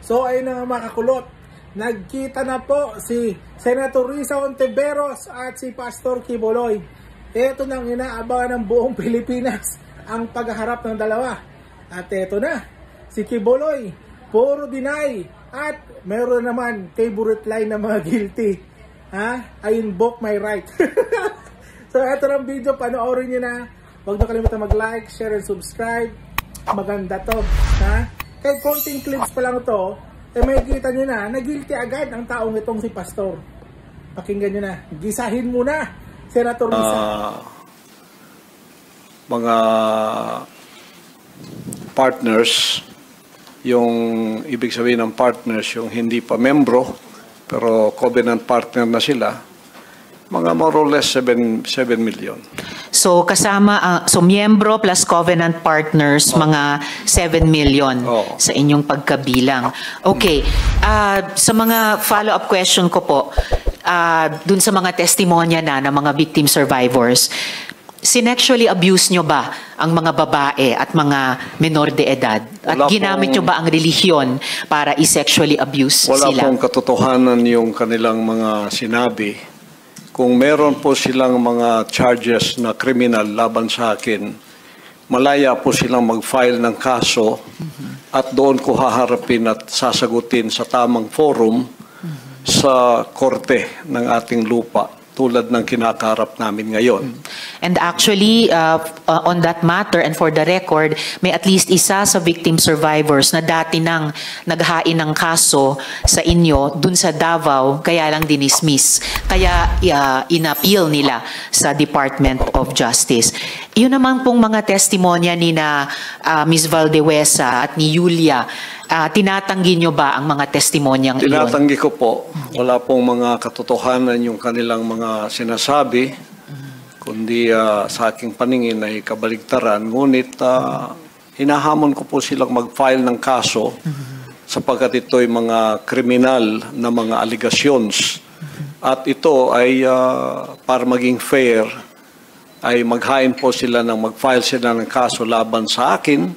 So ayun na mga kakulot, nagkita na po si Senator Risa Hontiveros at si Pastor Quiboloy. Ito nang inaabangan ng buong Pilipinas ang pagharap ng dalawa. At ito na, si Quiboloy, puro deny. At meron naman favorite line ng mga guilty. I invoke my right. So ito ng video, panoorin nyo na. Huwag na kalimutan mag-like, share, and subscribe. Maganda to. Kahit konting clips pa lang to, may kita nyo na, nag-guilty agad ang taong itong si Pastor. Pakinggan nyo na. Gisahin muna, Senator Risa. Mga partners, yung ibig sabihin ng partners, yung hindi pa membro, pero covenant partner na sila, mga more or less 7 million. So kasama, so miyembro plus covenant partners, mga 7 million sa inyong pagkabilang. Okay, sa mga follow-up question ko po, dun sa mga testimonya na ng mga victim survivors, sinexually abuse nyo ba ang mga babae at mga menor de edad? At ginamit nyo ba ang relihiyon para i-sexually abuse sila? Wala pong katotohanan yung kanilang mga sinabi. Kung meron po silang mga charges na criminal laban sa akin, malaya po silang mag-file ng kaso at doon ko haharapin at sasagutin sa tamang forum sa korte ng ating lupa, tulad ng kinakaharap namin ngayon. And actually, on that matter and for the record, may at least isa sa victim survivors na dati nang naghain ng kaso sa inyo dun sa Davao, kaya lang dinismiss. Kaya inappeal nila sa Department of Justice. Yun naman pong mga testimonya ni na Ms. Valdewesa at ni Julia, tinatanggi nyo ba ang mga testimonyang iyon? Tinatanggi ko po. Wala pong mga katotohanan yung kanilang mga sinasabi, kundi sa aking paningin ay kabaligtaran. Ngunit hinahamon ko po silang mag-file ng kaso sapagkat ito ay mga kriminal na mga allegations. At ito ay para maging fair, ay maghain po sila ng mag-file sila ng kaso laban sa akin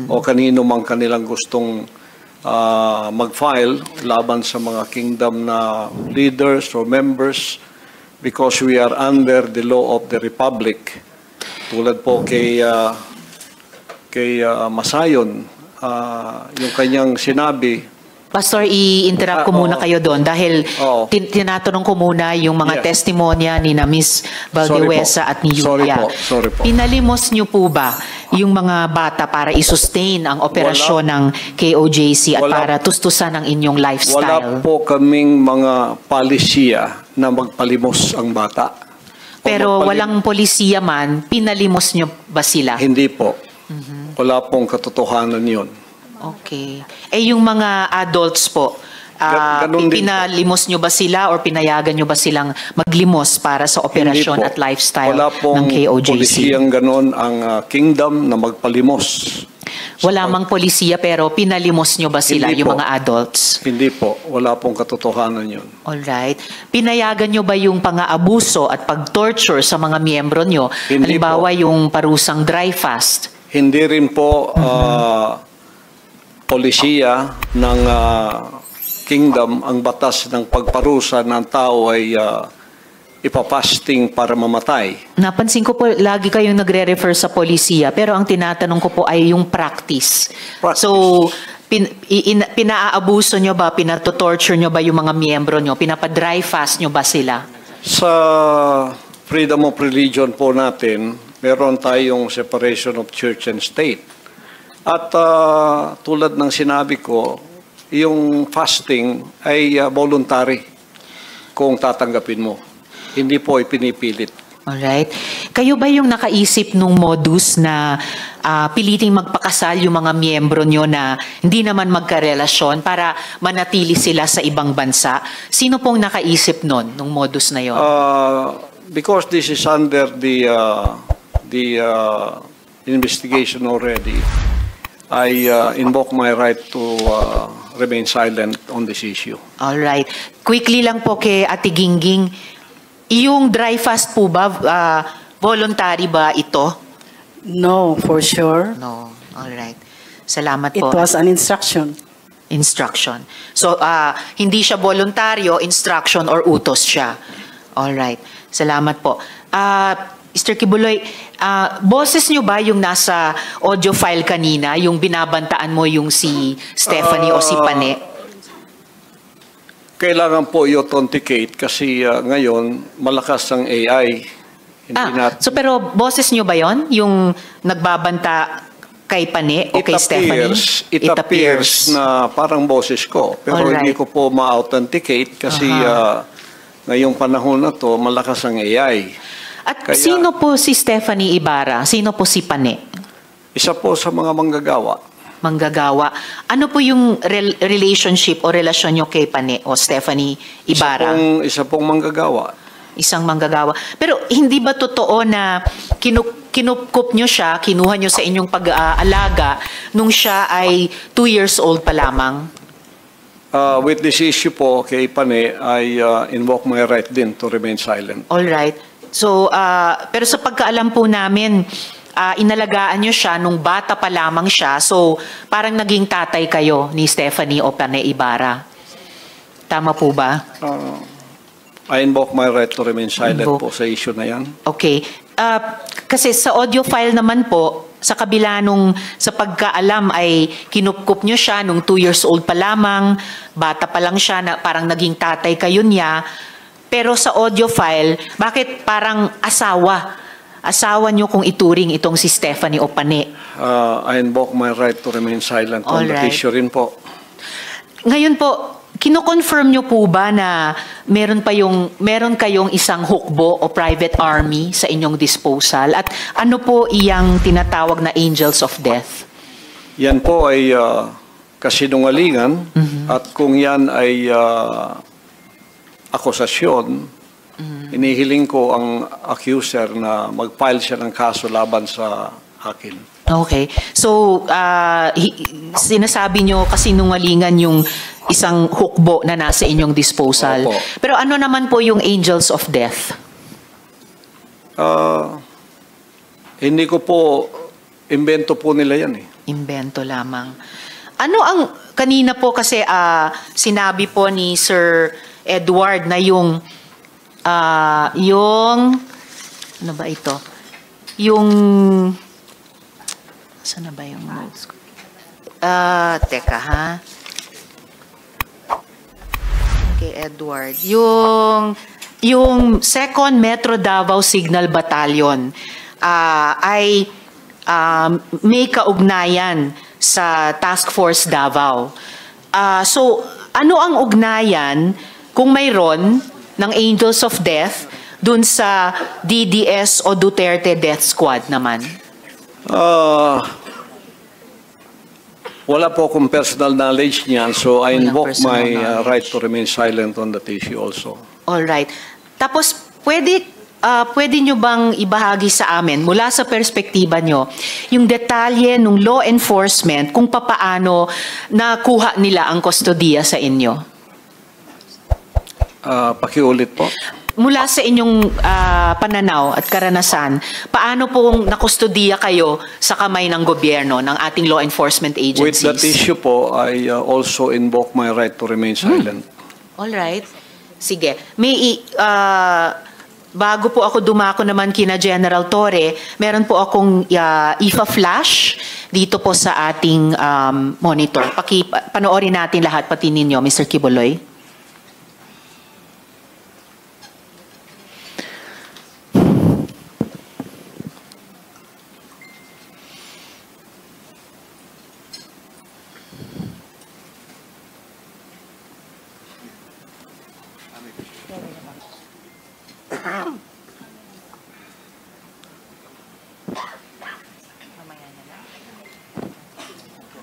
o kanino mang kanilang gustong mag-file laban sa mga kingdom na leaders or members, because we are under the law of the Republic. Tulad po kay Masayon, yung kanyang sinabi. Pastor, i-interrupt ko muna kayo doon dahil tinatanong ko muna yung mga testimonya ni na Ms. Valdewesa at ni Julia. Sorry po. Pinalimos nyo po ba yung mga bata para i-sustain ang operasyon ng KOJC at para tustusan ang inyong lifestyle? Wala po kaming mga palisiya na magpalimos ang bata. Pero walang polisiya man, pinalimos nyo ba sila? Hindi po. Wala pong katotohanan yun. Okay. Yung mga adults po, pinalimos nyo ba sila or pinayagan nyo ba silang maglimos para sa operasyon at lifestyle ng KOJC? Wala pong polisiyang ganon ang kingdom na magpalimos. Wala mang polisiya pero pinalimos nyo ba sila, yung mga adults? Hindi po. Wala pong katotohanan yun. Alright. Pinayagan nyo ba yung pang-aabuso at pag-torture sa mga miyembro nyo? Halimbawa yung parusang dry fast? Hindi rin po polisiya ng kingdom ang batas ng pagparusa ng tao ay ipapasting para mamatay. Napansin ko po, lagi kayong nagre-refer sa polisiya, pero ang tinatanong ko po ay yung practice. So, pinaabuso nyo ba, pinatorture nyo ba yung mga miyembro nyo? Pinapa-dry fast nyo ba sila? Sa freedom of religion po natin, meron tayong separation of church and state. At tulad ng sinabi ko, yung fasting ay voluntary kung tatanggapin mo. Hindi po ipinipilit. Alright. Kayo ba yung nakaisip nung modus na piliting magpakasal yung mga miyembro nyo na hindi naman magkarelasyon para manatili sila sa ibang bansa? Sino pong nakaisip nun, nung modus na yon? Because this is under the investigation already, I invoke my right to remain silent on this issue. All right. Quickly lang po kay Ate Gingging, yung dry fast po ba, voluntary ba ito? No, for sure. No. All right. Salamat po. It was an instruction. Instruction. So, hindi siya voluntaryo, instruction or utos siya. Alright. Salamat po. Mr. Kibuloy, boses nyo ba yung nasa audio file kanina, yung binabantaan mo yung si Stephanie o si Pane? Kailangan po i-authenticate kasi ngayon malakas ang AI. So pero boses nyo ba yon yung nagbabanta kay Pane o kay Stephanie? It appears na parang boses ko. Pero Alright. hindi ko po ma-authenticate kasi ngayong panahon na to malakas ang AI. At Kaya- sino po si Stephanie Ibarra? Sino po si Pane? Isa po sa mga manggagawa. Manggagawa. Ano po yung relationship o relasyon nyo kay Pane o Stephanie Ibarra? Isa pong manggagawa. Isang manggagawa. Pero hindi ba totoo na kinupkup nyo siya, kinuha nyo sa inyong pag-aalaga nung siya ay 2 years old pa lamang? With this issue po kay Pane, I invoke my right din to remain silent. All right. So, pero sa pagkaalam po namin, inalagaan nyo siya nung bata pa lamang siya. So, parang naging tatay kayo ni Stephanie o Pane Ibarra. Tama po ba? I invoke my right to remain silent Invoke. po sa issue na yan. Okay. Kasi sa audio file naman po, sa kabila nung sa pagkaalam ay kinupkup nyo siya nung 2 years old pa lamang, bata pa lang siya, na parang naging tatay kayo niya. Pero sa audio file, bakit parang asawa? Asawa nyo kung ituring itong si Stephanie o Pane. I invoke my right to remain silent on that Alright. issue rin po. Ngayon po, kino-confirm nyo po ba na meron kayong isang hukbo o private army sa inyong disposal? At ano po iyang tinatawag na angels of death? Yan po ay kasinungalingan at kung yan ay akusasyon, inihiling ko ang accuser na mag-file siya ng kaso laban sa akin. Okay. So, sinasabi nyo kasinungalingan yung isang hukbo na nasa inyong disposal. Opo. Pero ano naman po yung angels of death? Hindi ko po, imbento po nila yan eh. Imbento lamang. Ano ang, kanina po kasi sinabi po ni Sir Edward na yung, ano ba ito? Yung, saan na ba yung notes ko? Teka ha. Okay, Edward. Yung 2nd Metro Davao Signal Battalion ay may kaugnayan sa Task Force Davao. So, ano ang ugnayan kung mayroon ng Angels of Death dun sa DDS o Duterte Death Squad naman? Wala po akong personal knowledge niyan, so I Walang invoke personal my knowledge. right to remain silent on that issue also. All right. Tapos, pwede nyo bang ibahagi sa amin, mula sa perspektiba nyo, yung detalye ng law enforcement kung papaano nakuha nila ang kustodiya sa inyo? Pakiulit po. Mula sa inyong pananaw at karanasan, paano pong nakustodiya kayo sa kamay ng gobyerno, ng ating law enforcement With agencies? that issue po, I also invoke my right to remain silent. All right. Sige. Bago po ako dumako naman kina General Torre, meron po akong IFA-flash dito po sa ating monitor. Panoorin natin lahat, pati ninyo, Mr. Kibuloy.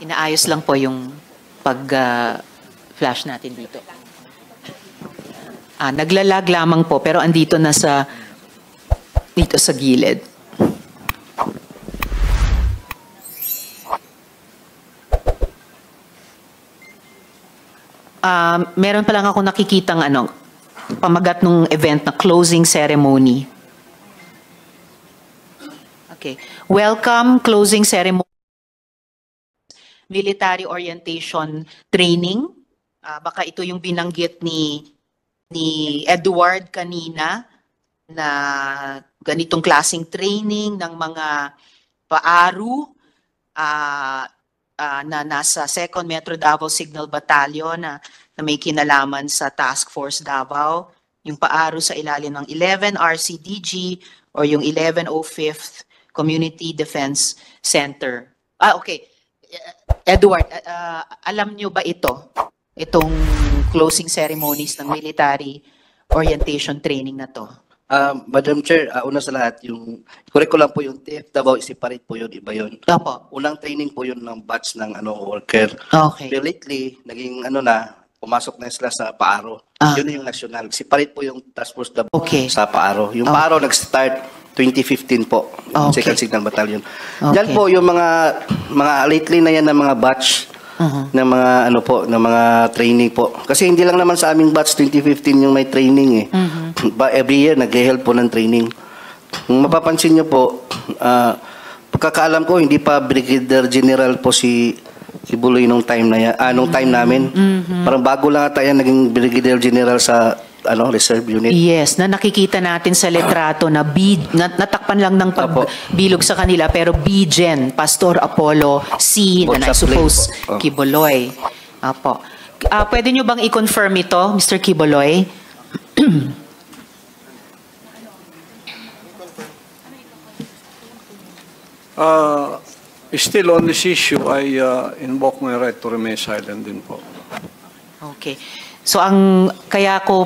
Inaayos lang po yung pag-flash natin dito. Naglalag lamang po, pero andito na dito sa gilid. Meron pa lang ako nakikitang pamagat ng event na closing ceremony. Okay. Welcome, closing ceremony. military orientation training. Baka ito yung binanggit ni Edward kanina na ganitong klaseng training ng mga paaru na nasa 2nd Metro Davao Signal Battalion na may kinalaman sa Task Force Davao, yung paaru sa ilalim ng 11 RCDG or yung 1105th Community Defense Center. Okay. Edward, alam nyo ba itong closing ceremonies ng military orientation training na to? Madam Chair, una sa lahat, yung correct ko lang po yung TF Davao, separate po yun, iba yun. Opo. Unang training po yun ng batch ng worker. Okay. Pero lately, naging pumasok na sila sa Paaro. Yun na yung national. Separate po yung Task Force Davao sa Paaro. Yung Paaro nag-start 2015 po, Second Signal Battalion. Diyan po yung mga lately na yan ng mga batch ng mga ng mga training po. Kasi hindi lang naman sa aming batch 2015 yung may training Every year nag-help po ng training. Kung mapapansin niyo po, pagkakaalam ko hindi pa Brigadier General po si Buloy nung time na yan, nung time namin. Parang bago lang ata yan naging Brigadier General sa reserve unit. Yes, na nakikita natin sa litrato na natakpan lang ng pagbilog sa kanila pero BGen, Pastor Apollo C, and I suppose Kiboloy. Apo. Pwede nyo bang i-confirm ito, Mr. Kiboloy? Still on this issue, I invoke my right to remain silent din po. Okay. So kaya ko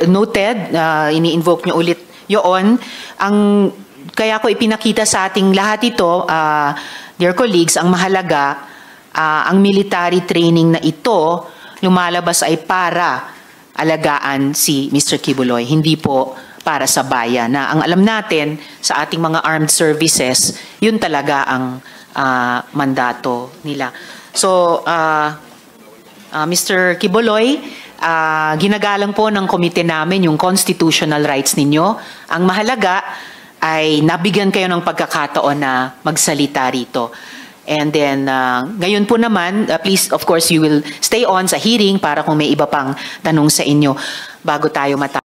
noted, ini-invoke nyo ulit yun, kaya ko ipinakita sa ating lahat ito, dear colleagues, ang mahalaga, ang military training na ito, lumalabas ay para alagaan si Mr. Kibuloy, hindi po para sa bayan. Na ang alam natin sa ating mga armed services, yun talaga ang mandato nila. So, Mr. Kibuloy, ginagalang po ng komite namin yung constitutional rights ninyo. Ang mahalaga ay nabigyan kayo ng pagkakataon na magsalita rito. And then, ngayon po naman, please, of course, you will stay on sa hearing para kung may iba pang tanong sa inyo bago tayo matapos.